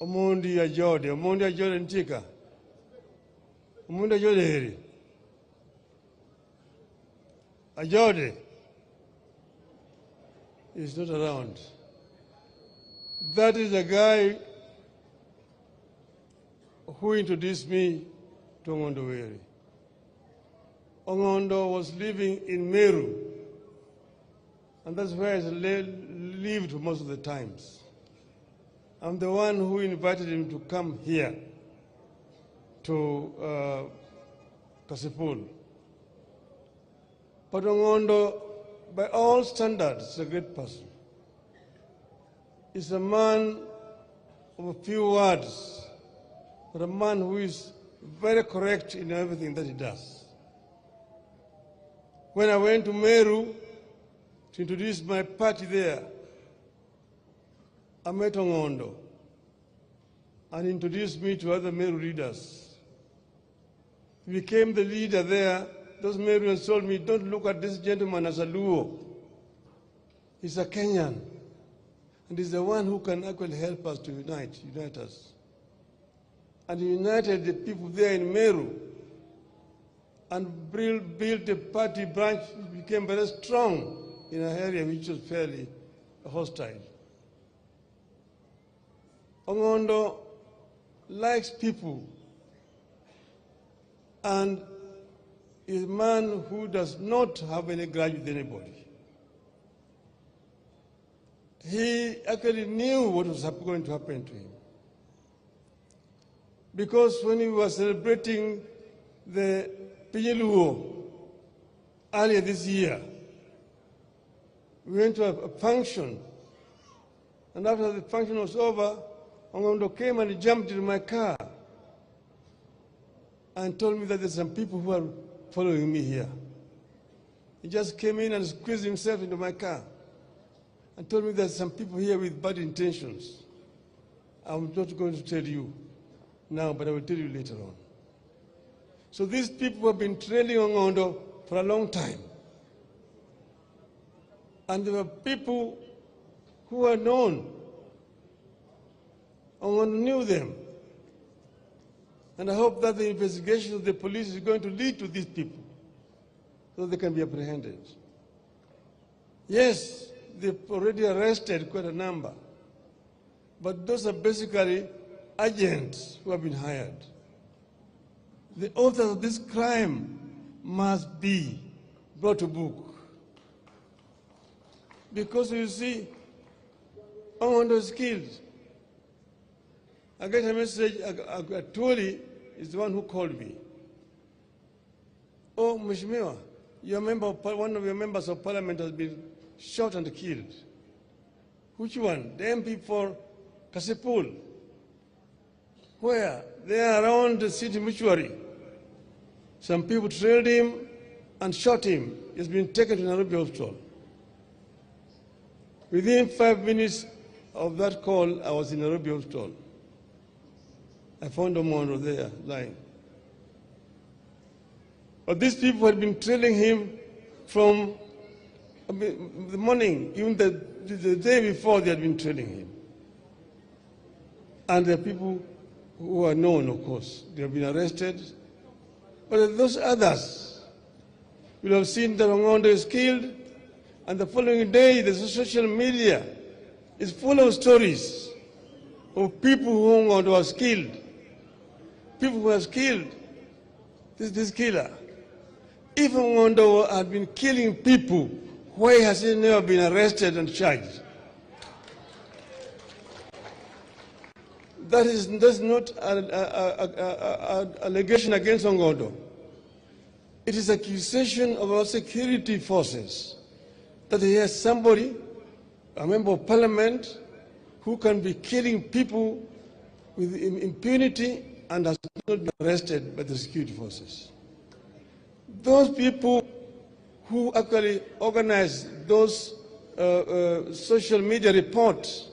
Omondi Ajode Ntika. Omondi Ajode Heri. Ajode is not around. That is the guy who introduced me to Ong'ndo Were. Ong'ndo was living in Meru, and that's where I lived most of the times. I'm the one who invited him to come here to Kasipul. But Ong'ndo, by all standards, is a great person. He's a man of a few words, but a man who is very correct in everything that he does. When I went to Meru to introduce my party there, I met Ong'ndo and introduced me to other Meru leaders. He became the leader there. Those Meruans told me, don't look at this gentleman as a Luo. He's a Kenyan. And he's the one who can actually help us to unite us. And he united the people there in Meru and built a party branch which became very strong in an area which was fairly hostile. Ong'ndo likes people and is a man who does not have any grudge with anybody. He actually knew what was going to happen to him. Because when he was celebrating the Pinyeluo earlier this year, we went to a function, and after the function was over, Ong'ndo came and he jumped into my car and told me that there's some people who are following me here. He just came in and squeezed himself into my car and told me there's some people here with bad intentions. I'm not going to tell you now, but I will tell you later on. So these people have been trailing Ong'ndo for a long time. And there were people who are known. Ong'ndo knew them. And I hope that the investigation of the police is going to lead to these people so they can be apprehended. Yes, they've already arrested quite a number, but those are basically agents who have been hired. The authors of this crime must be brought to book. Because you see, Ong'ndo is killed. I get a message, Atuli is the one who called me. Oh, Mheshimiwa, one of your members of parliament has been shot and killed. Which one? The MP for Kasipul. Where? They are around the city mortuary. Some people trailed him and shot him. He's been taken to Nairobi hospital. Within 5 minutes of that call, I was in Nairobi hospital. I found Ong'ndo there, lying. But these people had been trailing him from the morning, even the day before they had been trailing him. And the people who are known, of course, they have been arrested. But those others will have seen that Ong'ndo is killed, and the following day, the social media is full of stories of people who Ong'ndo was killed. People who was killed, this killer. If Ong'ndo had been killing people, why has he never been arrested and charged? That's not an allegation against Ong'ndo. It is accusation of our security forces that he has somebody, a member of parliament, who can be killing people with impunity and has not been arrested by the security forces. Those people who actually organize those social media reports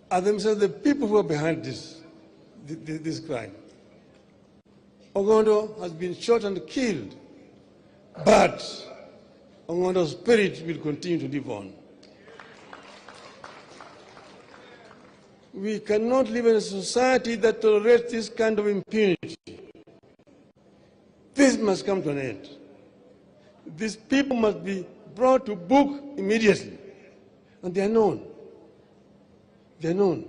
are themselves the people who are behind this crime. Ong'ndo has been shot and killed, but Ong'ondo's spirit will continue to live on. We cannot live in a society that tolerates this kind of impunity. This must come to an end. These people must be brought to book immediately. And they are known. They are known.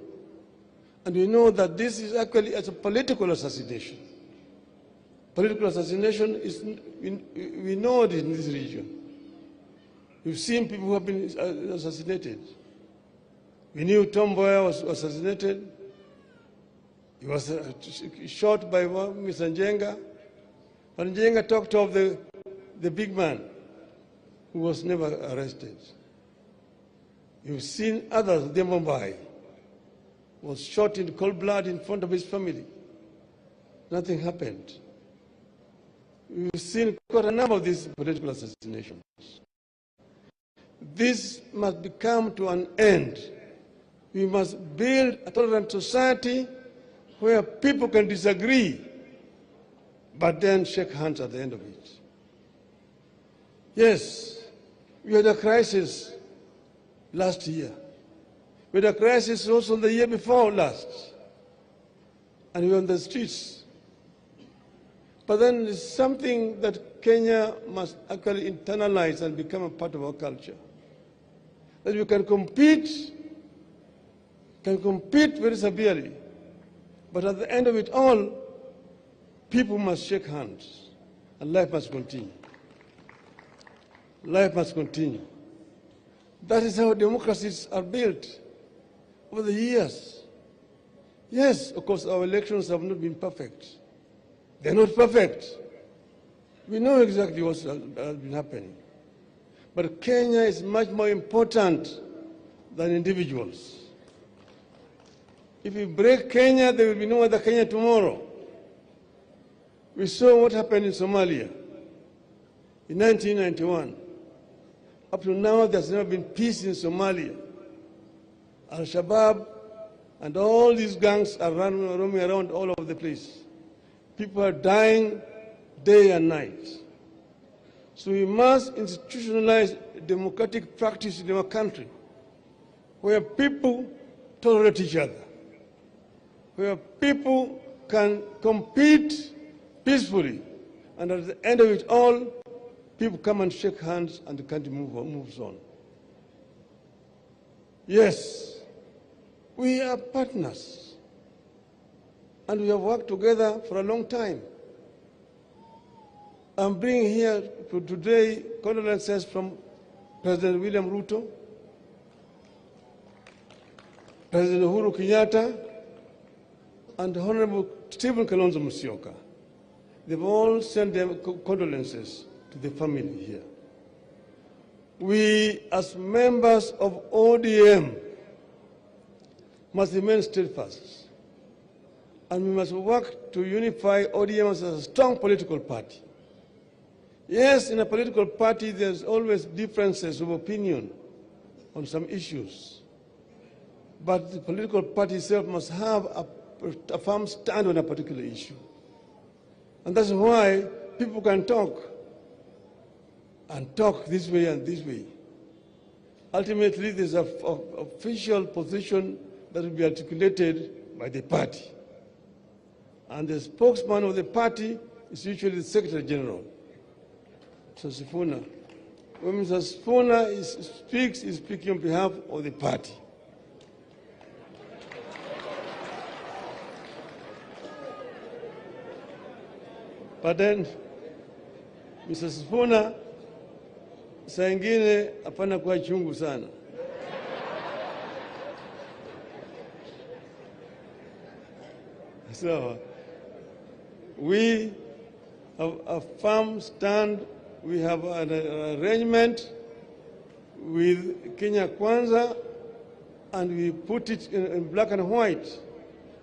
And we know that this is actually as a political assassination. Political assassination is, we know it in this region. We've seen people who have been assassinated. We knew Tom Mboya was assassinated. He was shot by Mr. Njenga. But Njenga talked of the big man who was never arrested. You've seen others, Mumbai was shot in cold blood in front of his family. Nothing happened. We've seen quite a number of these political assassinations. This must come to an end. We must build a tolerant society where people can disagree, but then shake hands at the end of it. Yes, we had a crisis last year. We had a crisis also the year before last. And we were on the streets. But then it's something that Kenya must actually internalize and become a part of our culture. That we can compete very severely. But at the end of it all, people must shake hands and life must continue. Life must continue. That is how democracies are built over the years. Yes, of course, our elections have not been perfect. They're not perfect. We know exactly what has been happening. But Kenya is much more important than individuals. If we break Kenya, there will be no other Kenya tomorrow. We saw what happened in Somalia in 1991. Up to now, there's never been peace in Somalia. Al-Shabaab and all these gangs are roaming around all over the place. People are dying day and night. So we must institutionalize democratic practice in our country, where people tolerate each other, where people can compete peacefully, and at the end of it all, people come and shake hands and the country moves on. Yes, we are partners, and we have worked together for a long time. I'm bringing here today condolences from President William Ruto, President Uhuru Kenyatta, and Honorable Stephen Kalonzo Musyoka. They've all sent their condolences to the family here. We, as members of ODM, must remain steadfast, and we must work to unify ODM as a strong political party. Yes, in a political party, there's always differences of opinion on some issues, but the political party itself must have a firm stand on a particular issue. And that's why people can talk, and talk this way and this way. Ultimately, there's an official position that will be articulated by the party. And the spokesman of the party is usually the Secretary General, Mr. Sifuna. When Mr. Sifuna speaks, he's speaking on behalf of the party. But then, Mr. Sifuna, saa ingine hapana kuwa chungu sana. So, we have a firm stand. We have an arrangement with Kenya Kwanza, and we put it in black and white.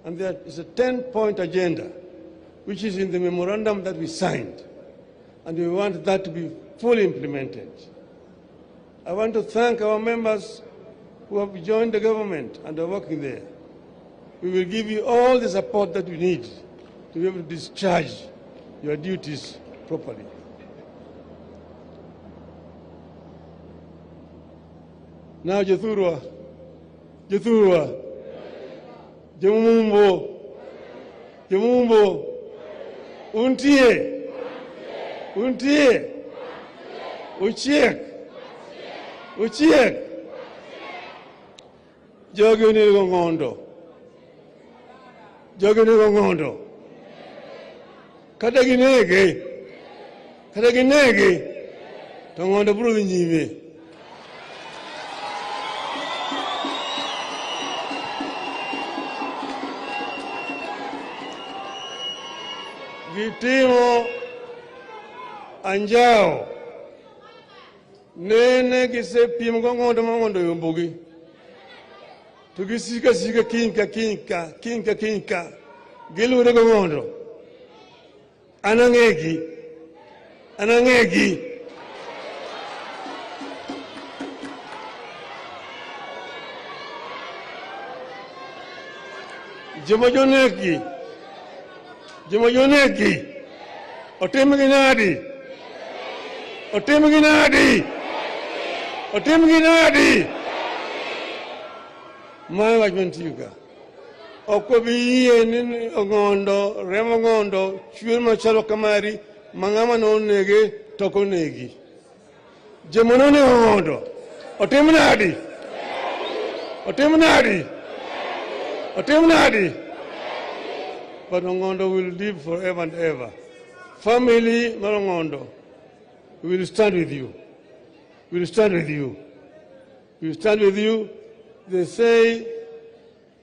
And there is a 10-point agenda, which is in the memorandum that we signed. And we want that to be fully implemented. I want to thank our members who have joined the government and are working there. We will give you all the support that you need to be able to discharge your duties properly. Now, Jethurwa, Jomumbo. Jomumbo. Untie. Untie. Uchiek. Uchiek. Jogi unigo Ong'ndo. Jogi unigo Ong'ndo. Kata ginege. Kata ginege. To Ong'ndo biro dhi nyime. Gitimo anjao. Nene gisepiem go Ong'ndo ma Ong'ndo yombogi. To gisika kinka. Gilure go Ong'ndo. Anang'egi. Jomojoneki. Otimgi nadi. My wach mantiga. Okwabi yie ni Ong'ndo, remo Ong'ndo, chwer machalo kamari, mang'ama nonege toko negi. Jemonone Ong'ndo. Otim nadi. But Ong'ndo will live forever and ever. Family mar Ong'ndo, we will stand with you. We stand with you. They say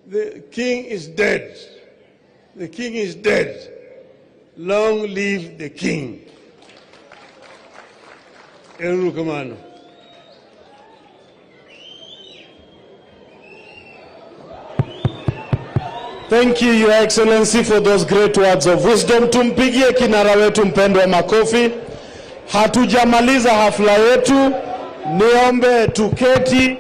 the king is dead. Long live the king. Eru kamano. Thank you, Your Excellency, for those great words of wisdom. Tumpigie kinara wetu mpendwa makofi. Hatujamaliza hafla yetu. Niombe tuketi.